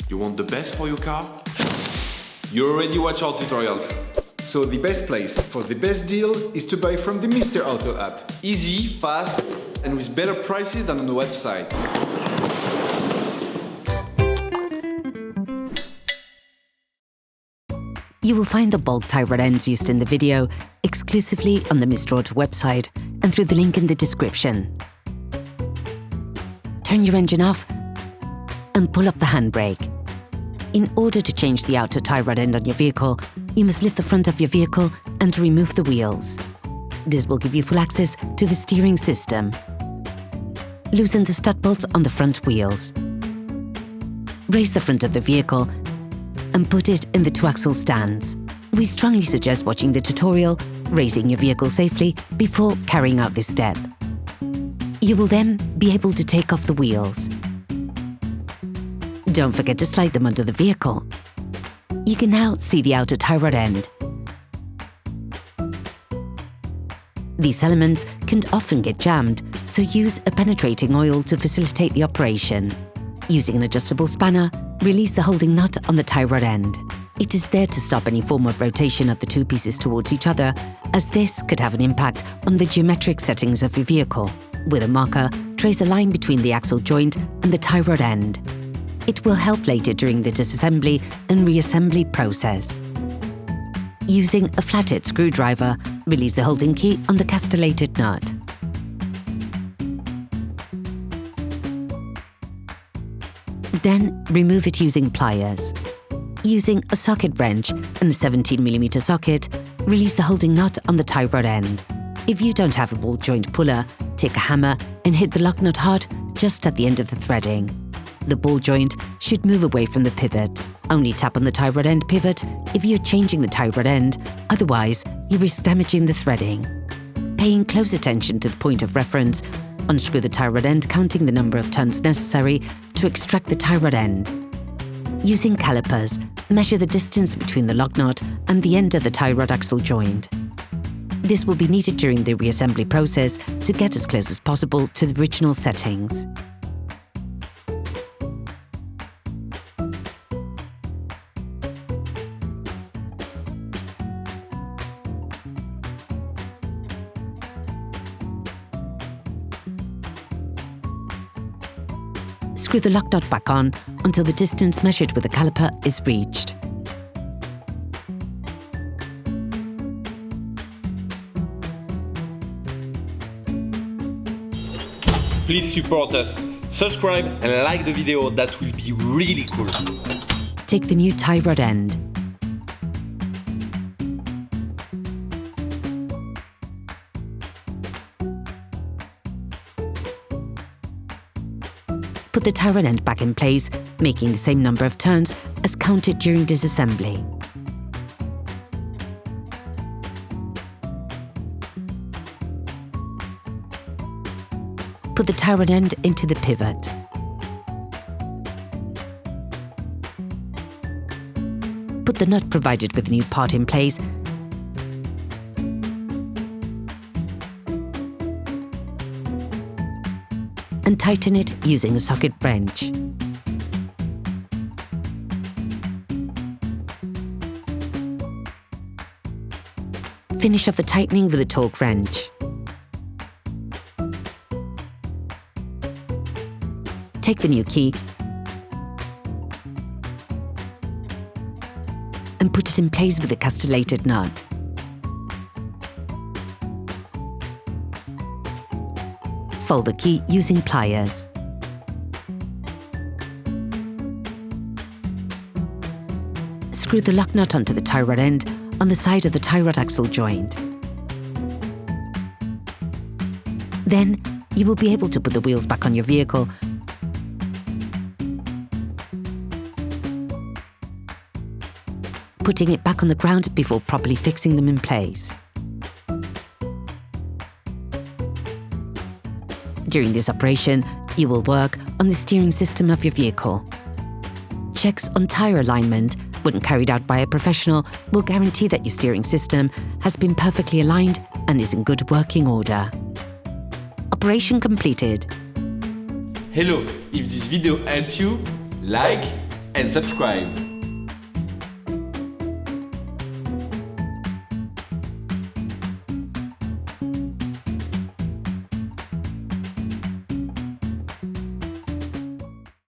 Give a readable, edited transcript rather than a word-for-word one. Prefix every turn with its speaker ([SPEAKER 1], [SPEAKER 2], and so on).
[SPEAKER 1] You want the best for your car? You already watch our tutorials.
[SPEAKER 2] So the best place for the best deal is to buy from the Mr. Auto app. Easy, fast, and with better prices than on the website.
[SPEAKER 3] You will find the bulk tie rod ends used in the video exclusively on the Mr. Auto website and through the link in the description. Turn your engine off and pull up the handbrake. In order to change the outer tie rod end on your vehicle, you must lift the front of your vehicle and remove the wheels. This will give you full access to the steering system. Loosen the stud bolts on the front wheels. Raise the front of the vehicle and put it in the two-axle stands. We strongly suggest watching the tutorial, raising your vehicle safely before carrying out this step. You will then be able to take off the wheels. Don't forget to slide them under the vehicle. You can now see the outer tie rod end. These elements can often get jammed, so use a penetrating oil to facilitate the operation. Using an adjustable spanner, release the holding nut on the tie rod end. It is there to stop any form of rotation of the two pieces towards each other, as this could have an impact on the geometric settings of your vehicle. With a marker, trace a line between the axle joint and the tie rod end. It will help later during the disassembly and reassembly process. Using a flathead screwdriver, release the holding key on the castellated nut. Then remove it using pliers. Using a socket wrench and a 17mm socket, release the holding nut on the tie rod end. If you don't have a ball joint puller, take a hammer and hit the lock nut hard just at the end of the threading. The ball joint should move away from the pivot. Only tap on the tie rod end pivot if you're changing the tie rod end, otherwise you risk damaging the threading. Paying close attention to the point of reference, unscrew the tie rod end, counting the number of turns necessary to extract the tie rod end. Using calipers, measure the distance between the lock nut and the end of the tie rod axle joint. This will be needed during the reassembly process to get as close as possible to the original settings. Screw the lock nut back on until the distance measured with the caliper is reached.
[SPEAKER 1] Please support us. Subscribe and like the video, that will be really cool.
[SPEAKER 3] Take the new tie rod end. Put the tie rod end back in place, making the same number of turns as counted during disassembly. Put the tie rod end into the pivot. Put the nut provided with the new part in place and tighten it using a socket wrench. Finish off the tightening with a torque wrench. Take the new key and put it in place with a castellated nut. Fold the key using pliers. Screw the lock nut onto the tie rod end on the side of the tie rod axle joint. Then you will be able to put the wheels back on your vehicle putting it back on the ground before properly fixing them in place. During this operation, you will work on the steering system of your vehicle. Checks on tyre alignment, when carried out by a professional, will guarantee that your steering system has been perfectly aligned and is in good working order. Operation completed.
[SPEAKER 1] Hello, if this video helped you, like and subscribe.